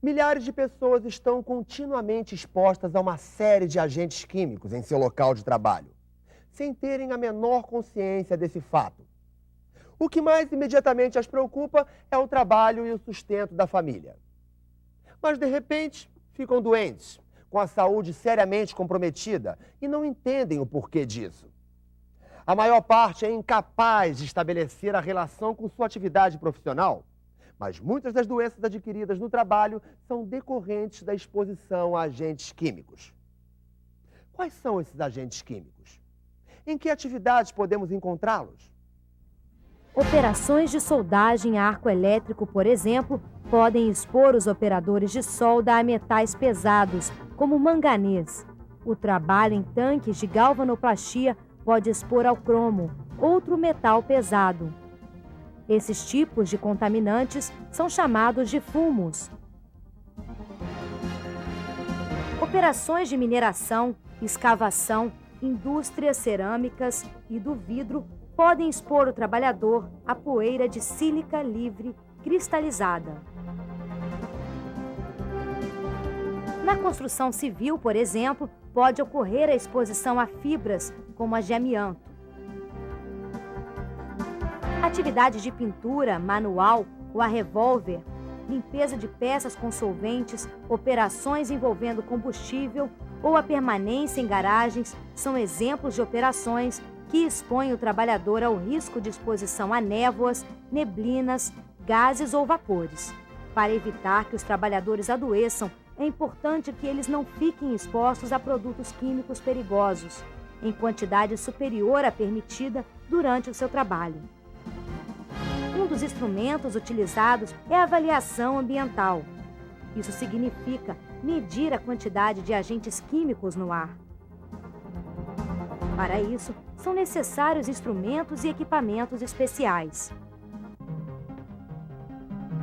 Milhares de pessoas estão continuamente expostas a uma série de agentes químicos em seu local de trabalho, sem terem a menor consciência desse fato. O que mais imediatamente as preocupa é o trabalho e o sustento da família. Mas, de repente, ficam doentes, com a saúde seriamente comprometida e não entendem o porquê disso. A maior parte é incapaz de estabelecer a relação com sua atividade profissional, mas muitas das doenças adquiridas no trabalho são decorrentes da exposição a agentes químicos. Quais são esses agentes químicos? Em que atividades podemos encontrá-los? Operações de soldagem a arco elétrico, por exemplo, podem expor os operadores de solda a metais pesados, como manganês. O trabalho em tanques de galvanoplastia pode expor ao cromo, outro metal pesado. Esses tipos de contaminantes são chamados de fumos. Operações de mineração, escavação, indústrias cerâmicas e do vidro podem expor o trabalhador à poeira de sílica livre cristalizada. Na construção civil, por exemplo, pode ocorrer a exposição a fibras, como as de amianto. Atividades de pintura, manual ou a revólver, limpeza de peças com solventes, operações envolvendo combustível ou a permanência em garagens são exemplos de operações que expõem o trabalhador ao risco de exposição a névoas, neblinas, gases ou vapores. Para evitar que os trabalhadores adoeçam, é importante que eles não fiquem expostos a produtos químicos perigosos, em quantidade superior à permitida durante o seu trabalho. Um dos instrumentos utilizados é a avaliação ambiental. Isso significa medir a quantidade de agentes químicos no ar. Para isso, são necessários instrumentos e equipamentos especiais.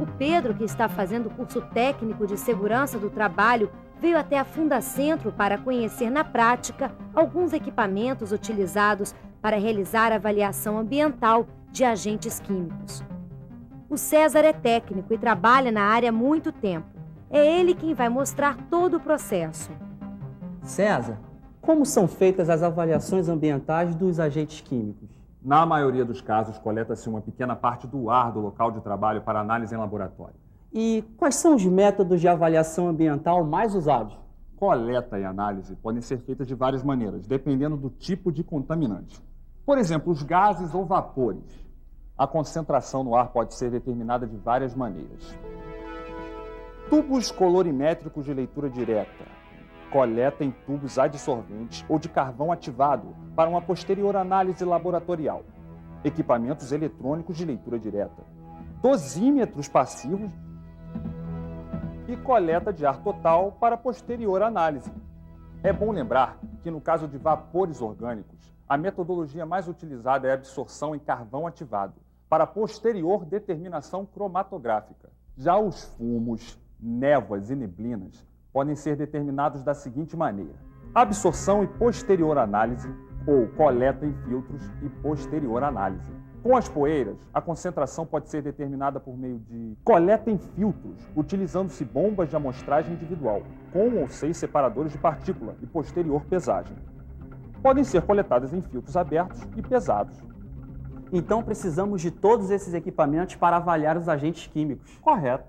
O Pedro, que está fazendo o curso técnico de segurança do trabalho, veio até a Fundacentro para conhecer na prática alguns equipamentos utilizados para realizar a avaliação ambiental de agentes químicos. O César é técnico e trabalha na área há muito tempo. É ele quem vai mostrar todo o processo. César, como são feitas as avaliações ambientais dos agentes químicos? Na maioria dos casos, coleta-se uma pequena parte do ar do local de trabalho para análise em laboratório. E quais são os métodos de avaliação ambiental mais usados? Coleta e análise podem ser feitas de várias maneiras, dependendo do tipo de contaminante. Por exemplo, os gases ou vapores. A concentração no ar pode ser determinada de várias maneiras. Tubos colorimétricos de leitura direta. Coleta em tubos adsorventes ou de carvão ativado para uma posterior análise laboratorial. Equipamentos eletrônicos de leitura direta. Dosímetros passivos e coleta de ar total para posterior análise. É bom lembrar que, no caso de vapores orgânicos, a metodologia mais utilizada é a absorção em carvão ativado, para posterior determinação cromatográfica. Já os fumos, névoas e neblinas podem ser determinados da seguinte maneira: absorção e posterior análise, ou coleta em filtros e posterior análise. Com as poeiras, a concentração pode ser determinada por meio de coleta em filtros, utilizando-se bombas de amostragem individual, com ou sem separadores de partícula e posterior pesagem. Podem ser coletadas em filtros abertos e pesados. Então precisamos de todos esses equipamentos para avaliar os agentes químicos. Correto.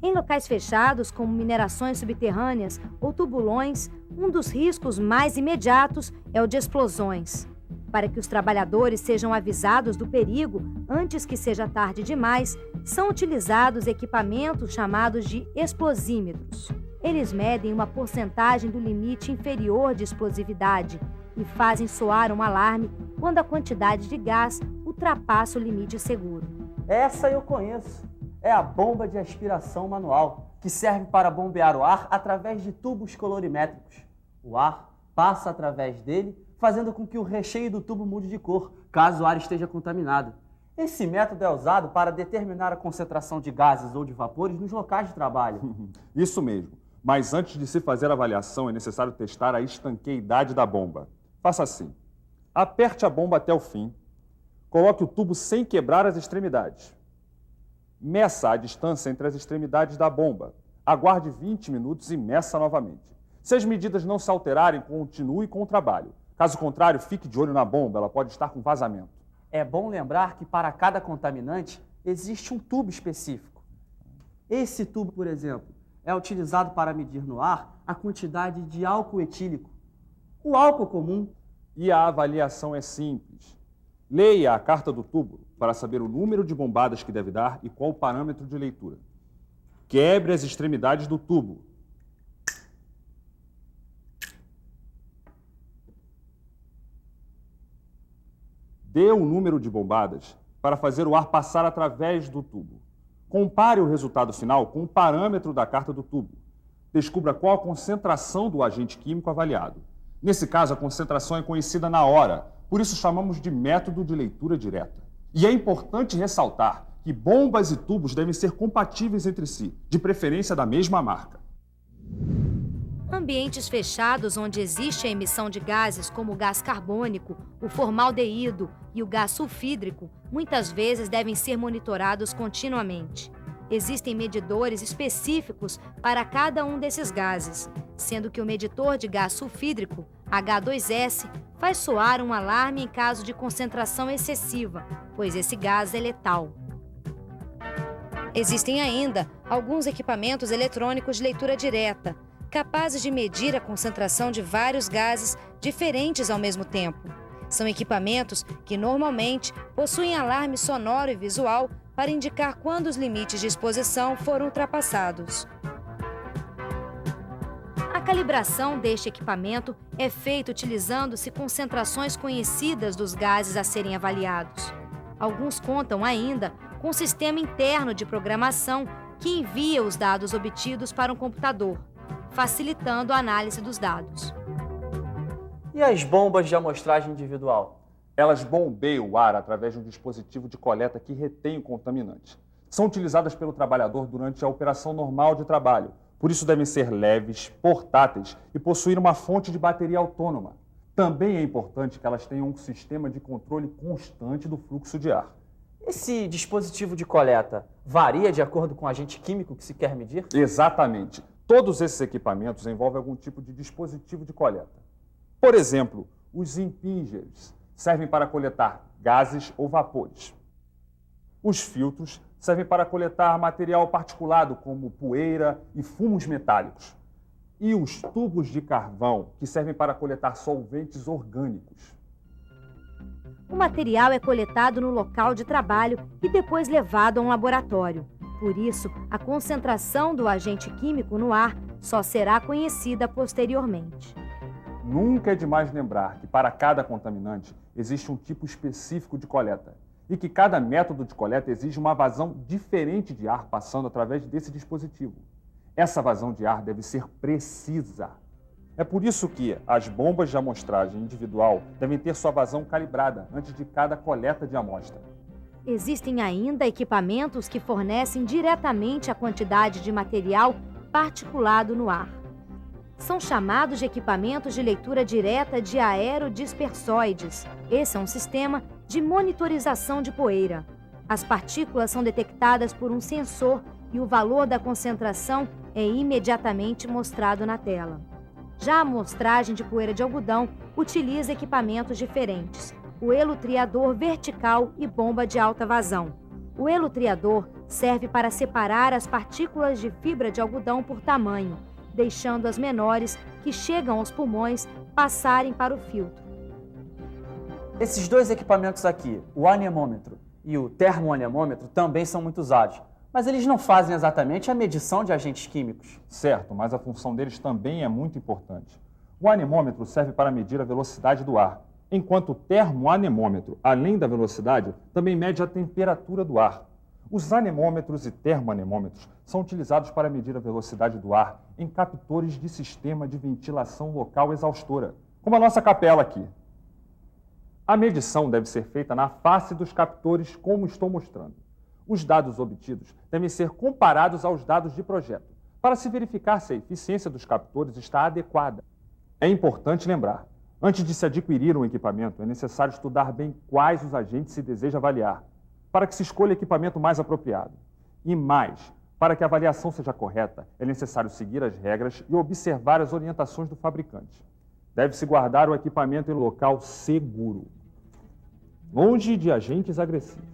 Em locais fechados, como minerações subterrâneas ou tubulões, um dos riscos mais imediatos é o de explosões. Para que os trabalhadores sejam avisados do perigo antes que seja tarde demais, são utilizados equipamentos chamados de explosímetros. Eles medem uma porcentagem do limite inferior de explosividade e fazem soar um alarme quando a quantidade de gás ultrapassa o limite seguro. Essa eu conheço. É a bomba de aspiração manual, que serve para bombear o ar através de tubos colorimétricos. O ar passa através dele, fazendo com que o recheio do tubo mude de cor, caso o ar esteja contaminado. Esse método é usado para determinar a concentração de gases ou de vapores nos locais de trabalho. Isso mesmo. Mas antes de se fazer a avaliação, é necessário testar a estanqueidade da bomba. Faça assim. Aperte a bomba até o fim. Coloque o tubo sem quebrar as extremidades. Meça a distância entre as extremidades da bomba. Aguarde 20 minutos e meça novamente. Se as medidas não se alterarem, continue com o trabalho. Caso contrário, fique de olho na bomba, ela pode estar com vazamento. É bom lembrar que para cada contaminante existe um tubo específico. Esse tubo, por exemplo, é utilizado para medir no ar a quantidade de álcool etílico. O álcool comum. E a avaliação é simples. Leia a carta do tubo para saber o número de bombadas que deve dar e qual o parâmetro de leitura. Quebre as extremidades do tubo. Dê o número de bombadas para fazer o ar passar através do tubo. Compare o resultado final com o parâmetro da carta do tubo. Descubra qual a concentração do agente químico avaliado. Nesse caso, a concentração é conhecida na hora, por isso chamamos de método de leitura direta. E é importante ressaltar que bombas e tubos devem ser compatíveis entre si, de preferência da mesma marca. Ambientes fechados onde existe a emissão de gases como o gás carbônico, o formaldeído e o gás sulfídrico, muitas vezes devem ser monitorados continuamente. Existem medidores específicos para cada um desses gases, sendo que o medidor de gás sulfídrico, H2S, faz soar um alarme em caso de concentração excessiva, pois esse gás é letal. Existem ainda alguns equipamentos eletrônicos de leitura direta, capazes de medir a concentração de vários gases diferentes ao mesmo tempo. São equipamentos que normalmente possuem alarme sonoro e visual para indicar quando os limites de exposição foram ultrapassados. A calibração deste equipamento é feita utilizando-se concentrações conhecidas dos gases a serem avaliados. Alguns contam ainda com um sistema interno de programação que envia os dados obtidos para um computador, facilitando a análise dos dados. E as bombas de amostragem individual? Elas bombeiam o ar através de um dispositivo de coleta que retém o contaminante. São utilizadas pelo trabalhador durante a operação normal de trabalho. Por isso devem ser leves, portáteis e possuir uma fonte de bateria autônoma. Também é importante que elas tenham um sistema de controle constante do fluxo de ar. Esse dispositivo de coleta varia de acordo com o agente químico que se quer medir? Exatamente. Todos esses equipamentos envolvem algum tipo de dispositivo de coleta. Por exemplo, os impingers servem para coletar gases ou vapores. Os filtros servem para coletar material particulado, como poeira e fumos metálicos. E os tubos de carvão, que servem para coletar solventes orgânicos. O material é coletado no local de trabalho e depois levado a um laboratório. Por isso, a concentração do agente químico no ar só será conhecida posteriormente. Nunca é demais lembrar que para cada contaminante existe um tipo específico de coleta e que cada método de coleta exige uma vazão diferente de ar passando através desse dispositivo. Essa vazão de ar deve ser precisa. É por isso que as bombas de amostragem individual devem ter sua vazão calibrada antes de cada coleta de amostra. Existem ainda equipamentos que fornecem diretamente a quantidade de material particulado no ar. São chamados de equipamentos de leitura direta de aerodispersoides. Esse é um sistema de monitorização de poeira. As partículas são detectadas por um sensor e o valor da concentração é imediatamente mostrado na tela. Já a amostragem de poeira de algodão utiliza equipamentos diferentes: o helotriador vertical e bomba de alta vazão. O helotriador serve para separar as partículas de fibra de algodão por tamanho, deixando as menores, que chegam aos pulmões, passarem para o filtro. Esses dois equipamentos aqui, o anemômetro e o termoanemômetro, também são muito usados. Mas eles não fazem exatamente a medição de agentes químicos. Certo, mas a função deles também é muito importante. O anemômetro serve para medir a velocidade do ar, enquanto o termoanemômetro, além da velocidade, também mede a temperatura do ar. Os anemômetros e termoanemômetros são utilizados para medir a velocidade do ar em captores de sistema de ventilação local exaustora, como a nossa capela aqui. A medição deve ser feita na face dos captores, como estou mostrando. Os dados obtidos devem ser comparados aos dados de projeto, para se verificar se a eficiência dos captores está adequada. É importante lembrar, antes de se adquirir um equipamento, é necessário estudar bem quais os agentes se deseja avaliar, para que se escolha o equipamento mais apropriado. E mais, para que a avaliação seja correta, é necessário seguir as regras e observar as orientações do fabricante. Deve-se guardar o equipamento em local seguro, longe de agentes agressivos.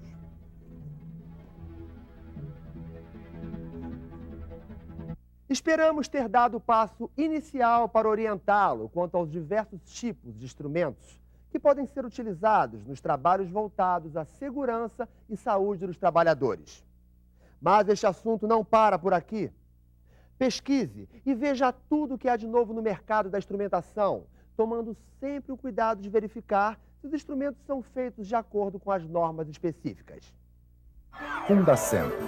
Esperamos ter dado o passo inicial para orientá-lo quanto aos diversos tipos de instrumentos que podem ser utilizados nos trabalhos voltados à segurança e saúde dos trabalhadores. Mas este assunto não para por aqui. Pesquise e veja tudo o que há de novo no mercado da instrumentação, tomando sempre o cuidado de verificar se os instrumentos são feitos de acordo com as normas específicas. Fundacentro,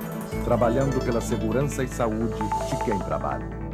trabalhando pela segurança e saúde de quem trabalha.